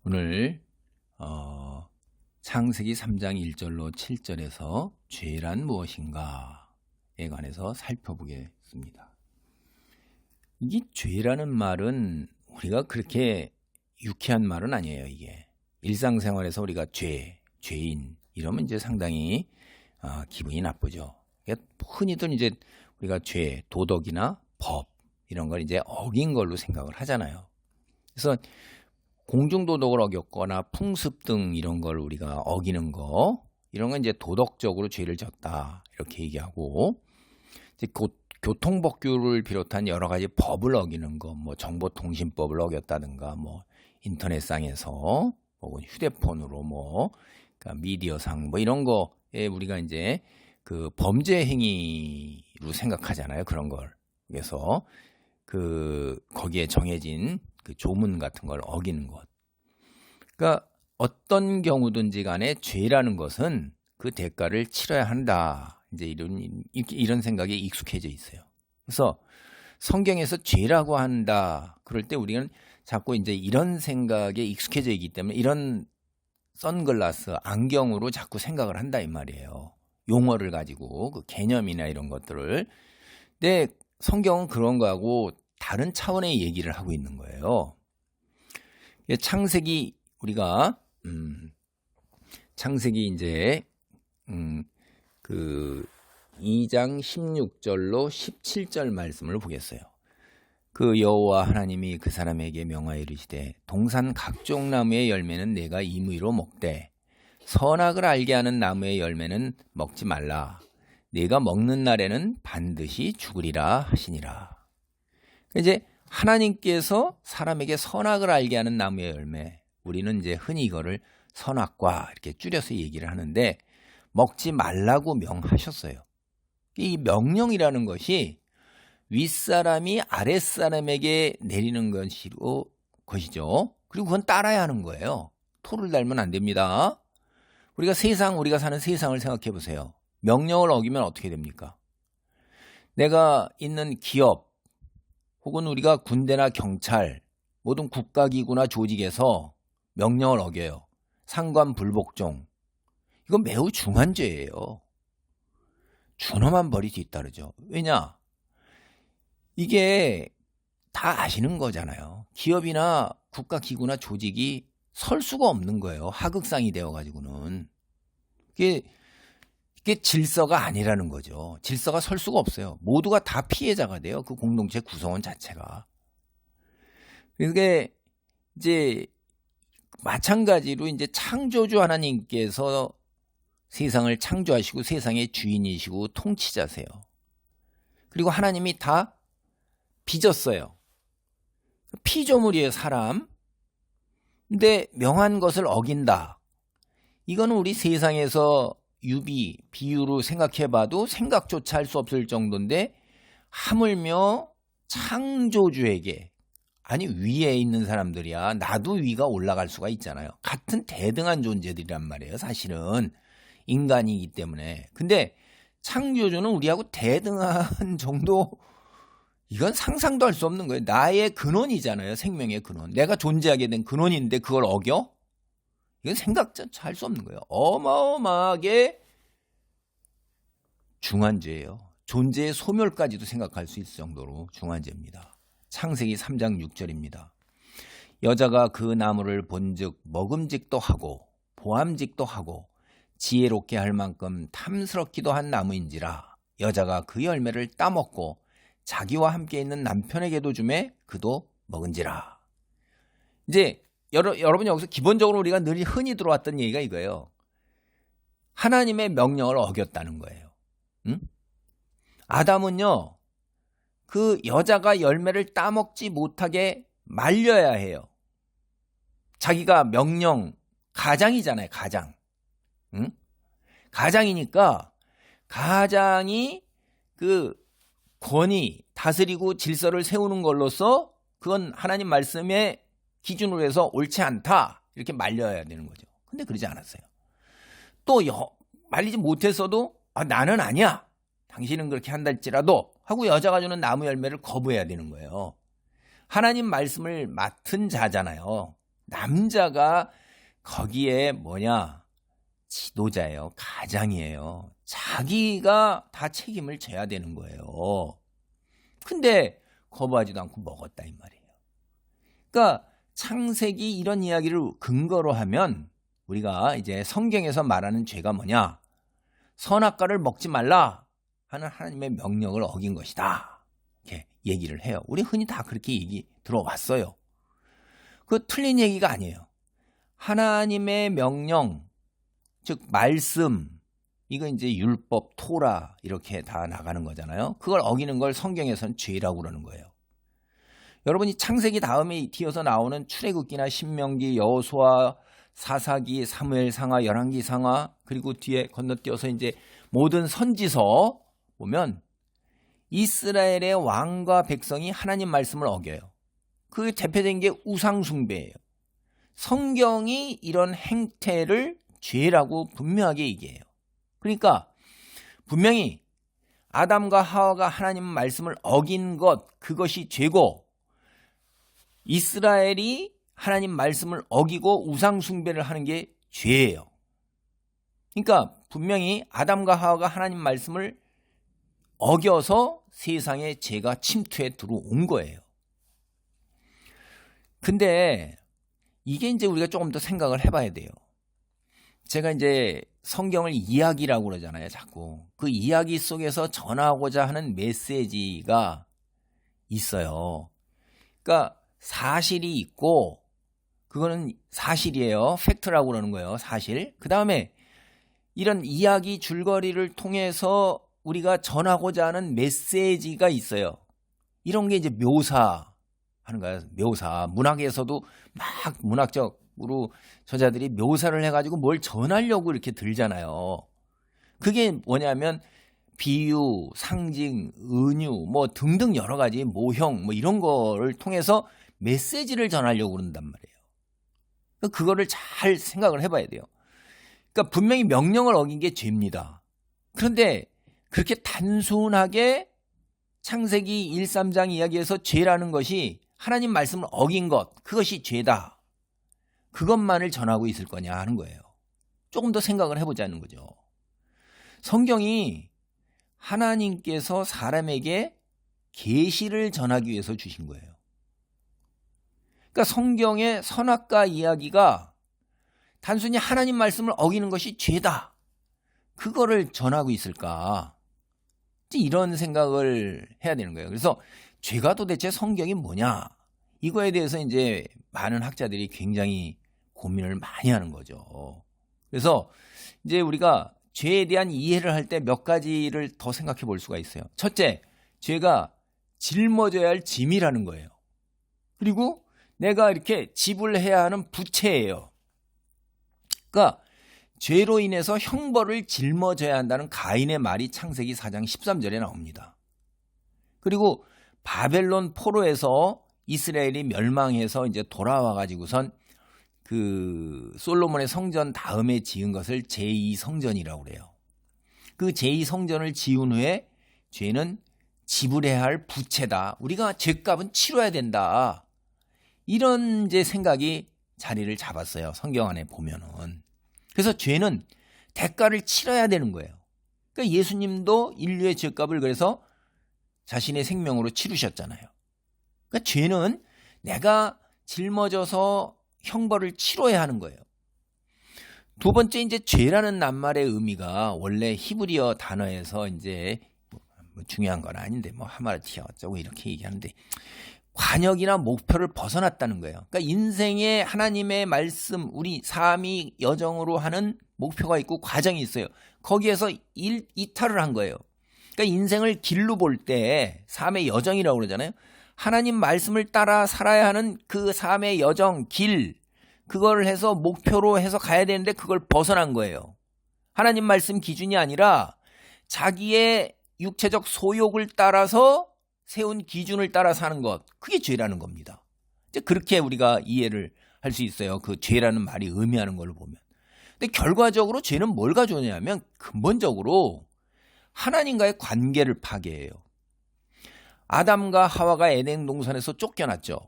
오늘 창세기 3장 1절로 7절에서 죄란 무엇인가에 관해서 살펴보겠습니다. 이 죄라는 말은 우리가 그렇게 유쾌한 말은 아니에요. 이게 일상생활에서 우리가 죄인 이러면 이제 상당히 기분이 나쁘죠. 흔히들 이제 우리가 도덕이나 법 이런 걸 이제 어긴 걸로 생각을 하잖아요. 그래서 공중도덕을 어겼거나 풍습 등 이런 걸 우리가 어기는 거, 이런 건 이제 도덕적으로 죄를 졌다 이렇게 얘기하고, 이제 교통법규를 비롯한 여러 가지 법을 어기는 거, 뭐 정보통신법을 어겼다든가, 뭐 인터넷상에서 혹은 휴대폰으로 그러니까 미디어상 이런 거에 우리가 이제 그 범죄 행위로 생각하잖아요. 그런 걸. 그래서 거기에 정해진 그 조문 같은 걸 어기는 것. 그러니까 어떤 경우든지 간에 죄라는 것은 그 대가를 치러야 한다. 이제 이런 생각에 익숙해져 있어요. 그래서 성경에서 죄라고 한다. 그럴 때 우리는 자꾸 이제 이런 생각에 익숙해져 있기 때문에 이런 선글라스, 안경으로 자꾸 생각을 한다 이 말이에요. 용어를 가지고 그 개념이나 이런 것들을. 근데 성경은 그런 거하고 다른 차원의 얘기를 하고 있는 거예요. 창세기 우리가 창세기 이제 그 2장 16절로 17절 말씀을 보겠어요. 그 여호와 하나님이 그 사람에게 명하여 이르시되 동산 각종 나무의 열매는 내가 임의로 먹되 선악을 알게 하는 나무의 열매는 먹지 말라. 내가 먹는 날에는 반드시 죽으리라 하시니라. 이제 하나님께서 사람에게 선악을 알게 하는 나무의 열매, 우리는 이제 흔히 이거를 선악과 이렇게 줄여서 얘기를 하는데 먹지 말라고 명하셨어요. 이 명령이라는 것이 윗사람이 아랫사람에게 내리는 것이죠. 그리고 그건 따라야 하는 거예요. 토를 달면 안 됩니다. 우리가 사는 세상을 생각해 보세요. 명령을 어기면 어떻게 됩니까? 내가 있는 기업, 혹은 우리가 군대나 경찰, 모든 국가기구나 조직에서 명령을 어겨요. 상관 불복종. 이건 매우 중한 죄예요. 준엄한 벌이 뒤따르죠. 왜냐? 이게 다 아시는 거잖아요. 기업이나 국가기구나 조직이 설 수가 없는 거예요. 하극상이 되어가지고는. 이게 질서가 아니라는 거죠. 질서가 설 수가 없어요. 모두가 다 피해자가 돼요. 그 공동체 구성원 자체가. 그게 이제 마찬가지로 이제 창조주 하나님께서 세상을 창조하시고 세상의 주인이시고 통치자세요. 그리고 하나님이 다 빚었어요. 피조물이에요, 사람. 근데 명한 것을 어긴다. 이거는 우리 세상에서 비유로 생각해봐도 생각조차 할 수 없을 정도인데 하물며 창조주에게, 아니 위에 있는 사람들이야 나도 위가 올라갈 수가 있잖아요. 같은 대등한 존재들이란 말이에요. 사실은 인간이기 때문에. 근데 창조주는 우리하고 대등한 정도, 이건 상상도 할 수 없는 거예요. 나의 근원이잖아요. 생명의 근원. 내가 존재하게 된 근원인데 그걸 어겨? 이건 생각조차 할 수 없는 거예요. 어마어마하게 중한 죄예요. 존재의 소멸까지도 생각할 수 있을 정도로 중한 죄입니다. 창세기 3장 6절입니다. 여자가 그 나무를 본즉 먹음직도 하고 보암직도 하고 지혜롭게 할 만큼 탐스럽기도 한 나무인지라. 여자가 그 열매를 따먹고 자기와 함께 있는 남편에게도 주매 그도 먹은지라. 이제 여러분 여기서 기본적으로 우리가 늘 흔히 들어왔던 얘기가 이거예요. 하나님의 명령을 어겼다는 거예요. 응? 아담은요, 그 여자가 열매를 따먹지 못하게 말려야 해요. 자기가 가장이잖아요, 가장. 응? 가장이니까 가장이 그 권위, 다스리고 질서를 세우는 걸로써 그건 하나님 말씀에 기준으로 해서 옳지 않다 이렇게 말려야 되는 거죠. 근데 그러지 않았어요. 또 말리지 못했어도 나는 아니야, 당신은 그렇게 한다 할지라도 하고 여자가 주는 나무 열매를 거부해야 되는 거예요. 하나님 말씀을 맡은 자잖아요. 남자가 거기에 지도자예요. 가장이에요. 자기가 다 책임을 져야 되는 거예요. 근데 거부하지도 않고 먹었다 이 말이에요. 그러니까 창세기 이런 이야기를 근거로 하면 우리가 이제 성경에서 말하는 죄가 선악과를 먹지 말라 하는 하나님의 명령을 어긴 것이다. 이렇게 얘기를 해요. 우리 흔히 다 그렇게 얘기 들어왔어요. 그 틀린 얘기가 아니에요. 하나님의 명령, 즉 말씀, 이거 이제 율법, 토라 이렇게 다 나가는 거잖아요. 그걸 어기는 걸 성경에서는 죄라고 그러는 거예요. 여러분이 창세기 다음에 이어서 나오는 출애굽기나 신명기, 여호수아, 사사기, 사무엘상하, 열왕기상하, 그리고 뒤에 건너뛰어서 이제 모든 선지서 보면 이스라엘의 왕과 백성이 하나님 말씀을 어겨요. 그 대표적인 게 우상숭배예요. 성경이 이런 행태를 죄라고 분명하게 얘기해요. 그러니까 분명히 아담과 하와가 하나님 말씀을 어긴 것, 그것이 죄고, 이스라엘이 하나님 말씀을 어기고 우상숭배를 하는 게 죄예요. 그러니까 분명히 아담과 하와가 하나님 말씀을 어겨서 세상에 죄가 침투해 들어온 거예요. 근데 이게 이제 우리가 조금 더 생각을 해봐야 돼요. 제가 이제 성경을 이야기라고 그러잖아요, 자꾸. 그 이야기 속에서 전하고자 하는 메시지가 있어요. 그러니까 사실이 있고, 그거는 사실이에요. 팩트라고 그러는 거예요, 사실. 그 다음에 이런 이야기 줄거리를 통해서 우리가 전하고자 하는 메시지가 있어요. 이런 게 이제 묘사하는 거예요. 묘사. 문학에서도 막 문학적으로 저자들이 묘사를 해가지고 뭘 전하려고 이렇게 들잖아요. 그게 뭐냐면 비유, 상징, 은유, 뭐 등등 여러 가지 모형, 뭐 이런 거를 통해서 메시지를 전하려고 그런단 말이에요. 그거를 잘 생각을 해봐야 돼요. 그러니까 분명히 명령을 어긴 게 죄입니다. 그런데 그렇게 단순하게 창세기 1, 3장 이야기에서 죄라는 것이 하나님 말씀을 어긴 것, 그것이 죄다. 그것만을 전하고 있을 거냐 하는 거예요. 조금 더 생각을 해보자는 거죠. 성경이 하나님께서 사람에게 계시를 전하기 위해서 주신 거예요. 그러니까 성경의 선악과 이야기가 단순히 하나님 말씀을 어기는 것이 죄다. 그거를 전하고 있을까? 이런 생각을 해야 되는 거예요. 그래서 죄가 도대체 성경이 뭐냐? 이거에 대해서 이제 많은 학자들이 굉장히 고민을 많이 하는 거죠. 그래서 이제 우리가 죄에 대한 이해를 할 때 몇 가지를 더 생각해 볼 수가 있어요. 첫째, 죄가 짊어져야 할 짐이라는 거예요. 그리고 내가 이렇게 지불해야 하는 부채예요. 그러니까 죄로 인해서 형벌을 짊어져야 한다는 가인의 말이 창세기 4장 13절에 나옵니다. 그리고 바벨론 포로에서 이스라엘이 멸망해서 이제 돌아와 가지고선 그 솔로몬의 성전 다음에 지은 것을 제2성전이라고 그래요. 그 제2성전을 지은 후에 죄는 지불해야 할 부채다. 우리가 죄값은 치러야 된다. 이런 이제 생각이 자리를 잡았어요. 성경 안에 보면은. 그래서 죄는 대가를 치러야 되는 거예요. 그러니까 예수님도 인류의 죄값을 그래서 자신의 생명으로 치르셨잖아요. 그러니까 죄는 내가 짊어져서 형벌을 치러야 하는 거예요. 두 번째, 이제 죄라는 낱말의 의미가 원래 히브리어 단어에서 이제 뭐 중요한 건 아닌데 뭐 하마르티아 어쩌고 이렇게 얘기하는데 관역이나 목표를 벗어났다는 거예요. 그러니까 인생에 하나님의 말씀, 우리 삶이 여정으로 하는 목표가 있고 과정이 있어요. 거기에서 이탈을 한 거예요. 그러니까 인생을 길로 볼 때 삶의 여정이라고 그러잖아요. 하나님 말씀을 따라 살아야 하는 그 삶의 여정, 길, 그걸 해서 목표로 해서 가야 되는데 그걸 벗어난 거예요. 하나님 말씀 기준이 아니라 자기의 육체적 소욕을 따라서 세운 기준을 따라 사는 것, 그게 죄라는 겁니다. 이제 그렇게 우리가 이해를 할 수 있어요. 그 죄라는 말이 의미하는 걸로 보면. 근데 결과적으로 죄는 뭘 가져오냐면 근본적으로 하나님과의 관계를 파괴해요. 아담과 하와가 에덴 동산에서 쫓겨났죠.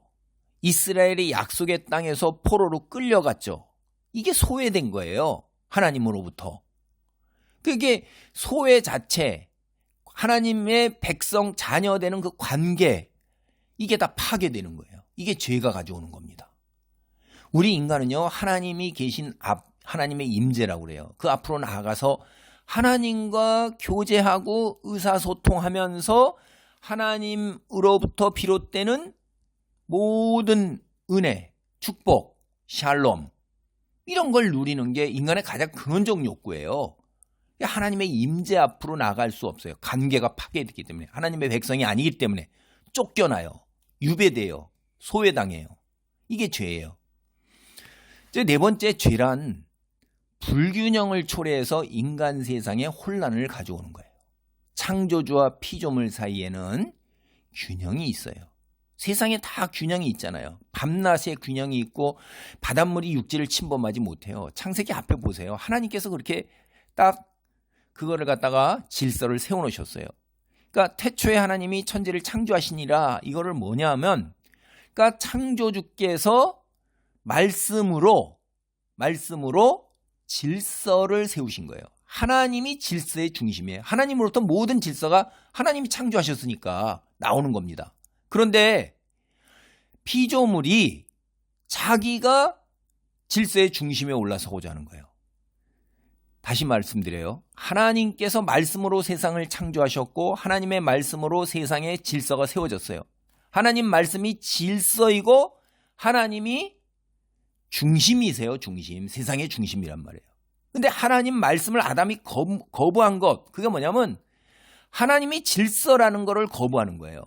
이스라엘이 약속의 땅에서 포로로 끌려갔죠. 이게 소외된 거예요. 하나님으로부터. 그게 소외 자체, 하나님의 백성 자녀되는 그 관계, 이게 다 파괴되는 거예요. 이게 죄가 가져오는 겁니다. 우리 인간은요, 하나님이 계신 하나님의 임재라고 그래요. 그 앞으로 나아가서 하나님과 교제하고 의사소통하면서 하나님으로부터 비롯되는 모든 은혜, 축복, 샬롬, 이런 걸 누리는 게 인간의 가장 근원적 욕구예요. 하나님의 임재 앞으로 나갈 수 없어요. 관계가 파괴됐기 때문에. 하나님의 백성이 아니기 때문에 쫓겨나요. 유배돼요. 소외당해요. 이게 죄예요. 네 번째, 죄란 불균형을 초래해서 인간 세상에 혼란을 가져오는 거예요. 창조주와 피조물 사이에는 균형이 있어요. 세상에 다 균형이 있잖아요. 밤낮에 균형이 있고 바닷물이 육지를 침범하지 못해요. 창세기 앞에 보세요. 하나님께서 그렇게 딱 그거를 갖다가 질서를 세워놓으셨어요. 그러니까 태초에 하나님이 천지를 창조하시니라, 이거를 뭐냐 하면, 그러니까 창조주께서 말씀으로 질서를 세우신 거예요. 하나님이 질서의 중심이에요. 하나님으로부터 모든 질서가 하나님이 창조하셨으니까 나오는 겁니다. 그런데 피조물이 자기가 질서의 중심에 올라서고자 하는 거예요. 다시 말씀드려요. 하나님께서 말씀으로 세상을 창조하셨고 하나님의 말씀으로 세상의 질서가 세워졌어요. 하나님 말씀이 질서이고 하나님이 중심이세요. 중심. 세상의 중심이란 말이에요. 근데 하나님 말씀을 아담이 거부한 것, 그게 뭐냐면 하나님이 질서라는 거를 거부하는 거예요.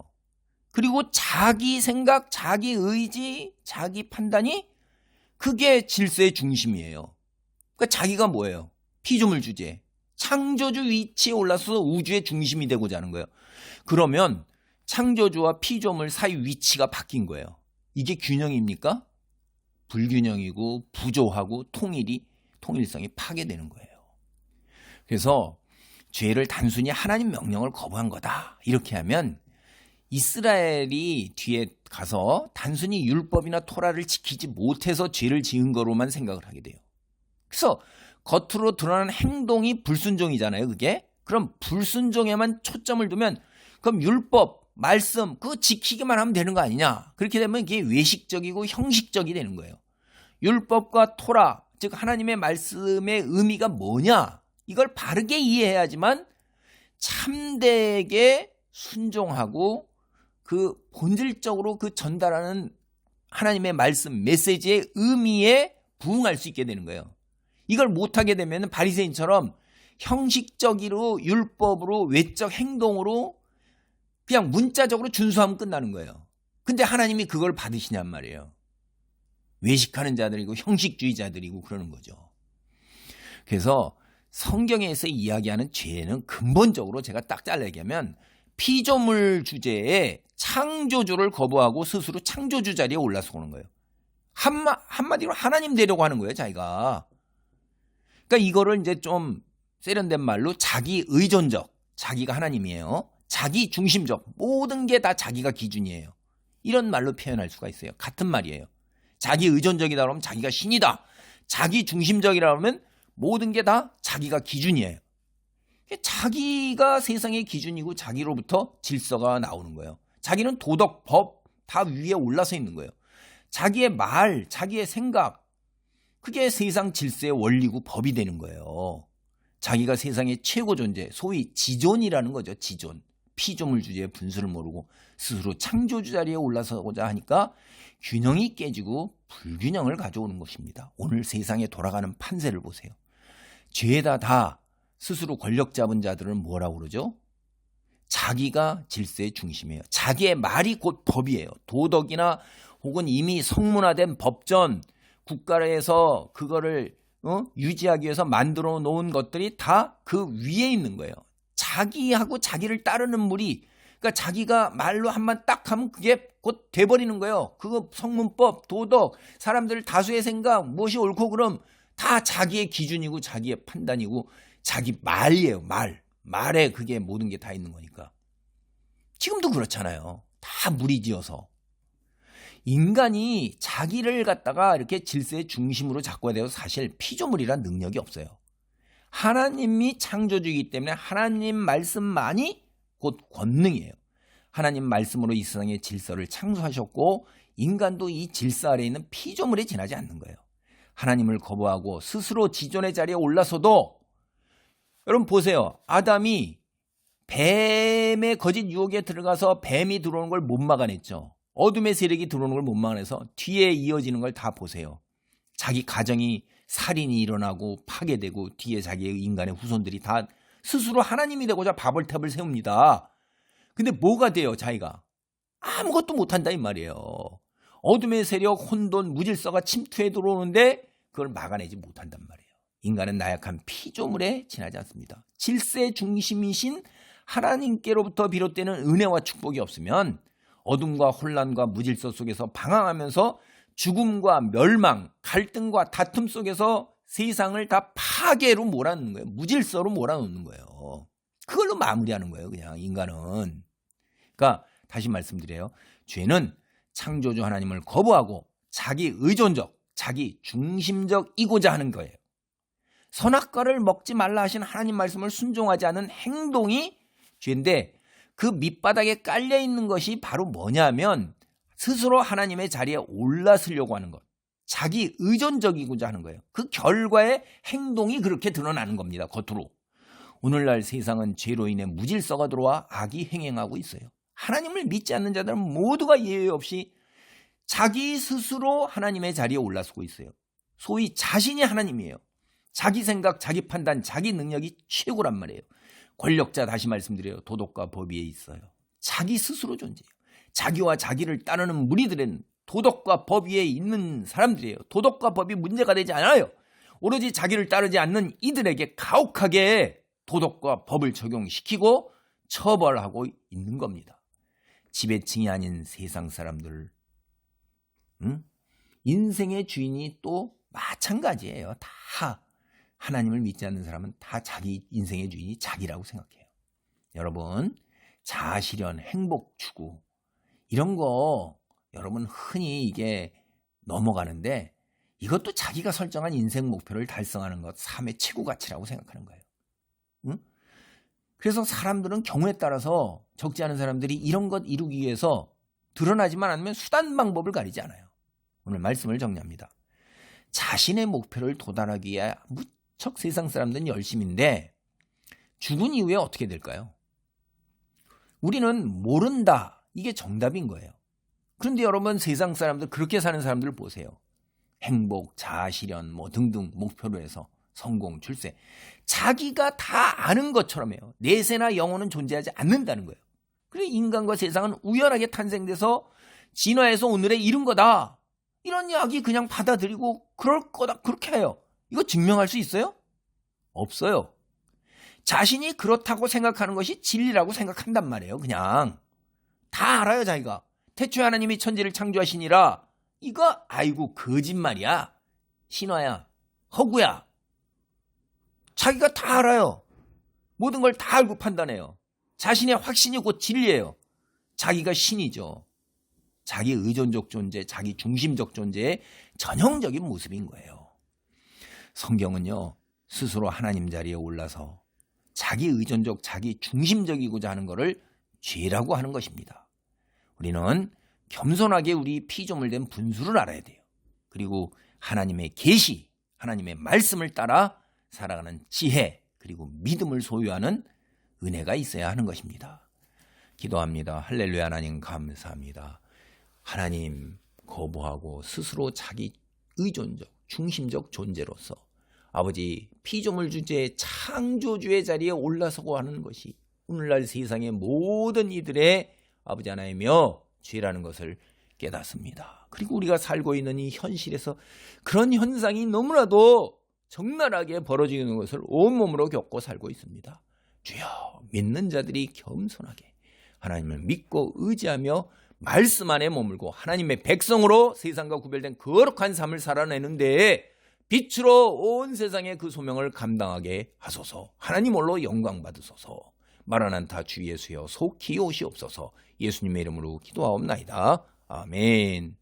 그리고 자기 생각, 자기 의지, 자기 판단이 그게 질서의 중심이에요. 그러니까 자기가 뭐예요? 피조물 주제, 창조주 위치에 올라서 우주의 중심이 되고자 하는 거예요. 그러면 창조주와 피조물 사이 위치가 바뀐 거예요. 이게 균형입니까? 불균형이고 부조하고 통일성이 파괴되는 거예요. 그래서 죄를 단순히 하나님 명령을 거부한 거다, 이렇게 하면 이스라엘이 뒤에 가서 단순히 율법이나 토라를 지키지 못해서 죄를 지은 거로만 생각을 하게 돼요. 그래서 겉으로 드러나는 행동이 불순종이잖아요, 그게. 그럼 불순종에만 초점을 두면 그럼 율법, 말씀 그거 지키기만 하면 되는 거 아니냐. 그렇게 되면 이게 외식적이고 형식적이 되는 거예요. 율법과 토라, 즉 하나님의 말씀의 의미가 뭐냐, 이걸 바르게 이해해야지만 참되게 순종하고 그 본질적으로 그 전달하는 하나님의 말씀, 메시지의 의미에 부응할 수 있게 되는 거예요. 이걸 못하게 되면 바리새인처럼 형식적으로 율법으로 외적 행동으로 그냥 문자적으로 준수하면 끝나는 거예요. 근데 하나님이 그걸 받으시냔 말이에요. 외식하는 자들이고 형식주의자들이고 그러는 거죠. 그래서 성경에서 이야기하는 죄는 근본적으로 제가 딱 잘라 얘기하면 피조물 주제에 창조주를 거부하고 스스로 창조주 자리에 올라서는 거예요. 한마디로 하나님 되려고 하는 거예요, 자기가. 그러니까 이거를 이제 좀 세련된 말로 자기 의존적, 자기가 하나님이에요. 자기 중심적, 모든 게 다 자기가 기준이에요. 이런 말로 표현할 수가 있어요. 같은 말이에요. 자기 의존적이다 그러면 자기가 신이다. 자기 중심적이라 그러면 모든 게 다 자기가 기준이에요. 자기가 세상의 기준이고 자기로부터 질서가 나오는 거예요. 자기는 도덕, 법 다 위에 올라서 있는 거예요. 자기의 말, 자기의 생각, 그게 세상 질서의 원리고 법이 되는 거예요. 자기가 세상의 최고 존재, 소위 지존이라는 거죠. 지존. 피조물 주제의 분수를 모르고 스스로 창조주 자리에 올라서고자 하니까 균형이 깨지고 불균형을 가져오는 것입니다. 오늘 세상에 돌아가는 판세를 보세요. 죄에다 다 스스로 권력 잡은 자들은 뭐라고 그러죠? 자기가 질서의 중심이에요. 자기의 말이 곧 법이에요. 도덕이나 혹은 이미 성문화된 법전, 국가에서 그거를 유지하기 위해서 만들어 놓은 것들이 다 그 위에 있는 거예요. 자기하고 자기를 따르는 무리, 그러니까 자기가 말로 한번 딱 하면 그게 곧 돼버리는 거예요. 그거 성문법, 도덕, 사람들 다수의 생각, 무엇이 옳고 그름 다 자기의 기준이고 자기의 판단이고 자기 말이에요. 말에 그게 모든 게 다 있는 거니까. 지금도 그렇잖아요. 다 무리지어서. 인간이 자기를 갖다가 이렇게 질서의 중심으로 잡고 되어서 사실 피조물이란 능력이 없어요. 하나님이 창조주이기 때문에 하나님 말씀만이 곧 권능이에요. 하나님 말씀으로 이 세상의 질서를 창조하셨고 인간도 이 질서 아래에 있는 피조물에 지나지 않는 거예요. 하나님을 거부하고 스스로 지존의 자리에 올라서도 여러분 보세요. 아담이 뱀의 거짓 유혹에 들어가서 뱀이 들어오는 걸 못 막아냈죠. 어둠의 세력이 들어오는 걸 못 막아내서 뒤에 이어지는 걸 다 보세요. 자기 가정이 살인이 일어나고 파괴되고 뒤에 자기의 인간의 후손들이 다 스스로 하나님이 되고자 바벨탑을 세웁니다. 근데 뭐가 돼요 자기가? 아무것도 못한다 이 말이에요. 어둠의 세력, 혼돈, 무질서가 침투해 들어오는데 그걸 막아내지 못한단 말이에요. 인간은 나약한 피조물에 지나지 않습니다. 질서의 중심이신 하나님께로부터 비롯되는 은혜와 축복이 없으면 어둠과 혼란과 무질서 속에서 방황하면서 죽음과 멸망, 갈등과 다툼 속에서 세상을 다 파괴로 몰아넣는 거예요. 무질서로 몰아넣는 거예요. 그걸로 마무리하는 거예요. 그냥 인간은. 그러니까 다시 말씀드려요. 죄는 창조주 하나님을 거부하고 자기 의존적, 자기 중심적이고자 하는 거예요. 선악과를 먹지 말라 하신 하나님 말씀을 순종하지 않은 행동이 죄인데 그 밑바닥에 깔려있는 것이 바로 뭐냐면 스스로 하나님의 자리에 올라서려고 하는 것. 자기 의존적이고자 하는 거예요. 그 결과의 행동이 그렇게 드러나는 겁니다. 겉으로. 오늘날 세상은 죄로 인해 무질서가 들어와 악이 행행하고 있어요. 하나님을 믿지 않는 자들은 모두가 예외 없이 자기 스스로 하나님의 자리에 올라서고 있어요. 소위 자신이 하나님이에요. 자기 생각, 자기 판단, 자기 능력이 최고란 말이에요. 권력자 다시 말씀드려요. 도덕과 법 위에 있어요. 자기 스스로 존재해요. 자기와 자기를 따르는 무리들은 도덕과 법 위에 있는 사람들이에요. 도덕과 법이 문제가 되지 않아요. 오로지 자기를 따르지 않는 이들에게 가혹하게 도덕과 법을 적용시키고 처벌하고 있는 겁니다. 지배층이 아닌 세상 사람들, 인생의 주인이 또 마찬가지예요. 다 하나님을 믿지 않는 사람은 다 자기 인생의 주인이 자기라고 생각해요. 여러분, 자아실현, 행복 추구 이런 거 여러분 흔히 이게 넘어가는데 이것도 자기가 설정한 인생 목표를 달성하는 것, 삶의 최고 가치라고 생각하는 거예요. 그래서 사람들은 경우에 따라서 적지 않은 사람들이 이런 것 이루기 위해서 드러나지만 않으면 수단 방법을 가리지 않아요. 오늘 말씀을 정리합니다. 자신의 목표를 도달하기 위해 무척 세상 사람들은 열심인데 죽은 이후에 어떻게 될까요? 우리는 모른다. 이게 정답인 거예요. 그런데 여러분 세상 사람들 그렇게 사는 사람들 보세요. 행복, 자아실현 뭐 등등 목표로 해서 성공, 출세. 자기가 다 아는 것처럼 해요. 내세나 영혼은 존재하지 않는다는 거예요. 그래 인간과 세상은 우연하게 탄생돼서 진화해서 오늘에 이룬 거다. 이런 이야기 그냥 받아들이고 그럴 거다. 그렇게 해요. 이거 증명할 수 있어요? 없어요. 자신이 그렇다고 생각하는 것이 진리라고 생각한단 말이에요. 그냥 다 알아요. 자기가. 태초에 하나님이 천지를 창조하시니라. 이거 아이고 거짓말이야. 신화야. 허구야. 자기가 다 알아요. 모든 걸 다 알고 판단해요. 자신의 확신이 곧 진리예요. 자기가 신이죠. 자기 의존적 존재, 자기 중심적 존재의 전형적인 모습인 거예요. 성경은요. 스스로 하나님 자리에 올라서 자기 의존적, 자기 중심적이고자 하는 것을 죄라고 하는 것입니다. 우리는 겸손하게 우리 피조물된 분수를 알아야 돼요. 그리고 하나님의 계시, 하나님의 말씀을 따라 살아가는 지혜, 그리고 믿음을 소유하는 은혜가 있어야 하는 것입니다. 기도합니다. 할렐루야. 하나님 감사합니다. 하나님 거부하고 스스로 자기 의존적, 중심적 존재로서 아버지 피조물 주제의 창조주의 자리에 올라서고 하는 것이 오늘날 세상의 모든 이들의 아버지 하나이며 죄라는 것을 깨닫습니다. 그리고 우리가 살고 있는 이 현실에서 그런 현상이 너무나도 적나라하게 벌어지는 것을 온몸으로 겪고 살고 있습니다. 주여, 믿는 자들이 겸손하게 하나님을 믿고 의지하며 말씀 안에 머물고 하나님의 백성으로 세상과 구별된 거룩한 삶을 살아내는 데에 빛으로 온 세상의 그 소명을 감당하게 하소서. 하나님 홀로 영광 받으소서. 마라난타 주 예수여 속히 오시옵소서. 예수님의 이름으로 기도하옵나이다. 아멘.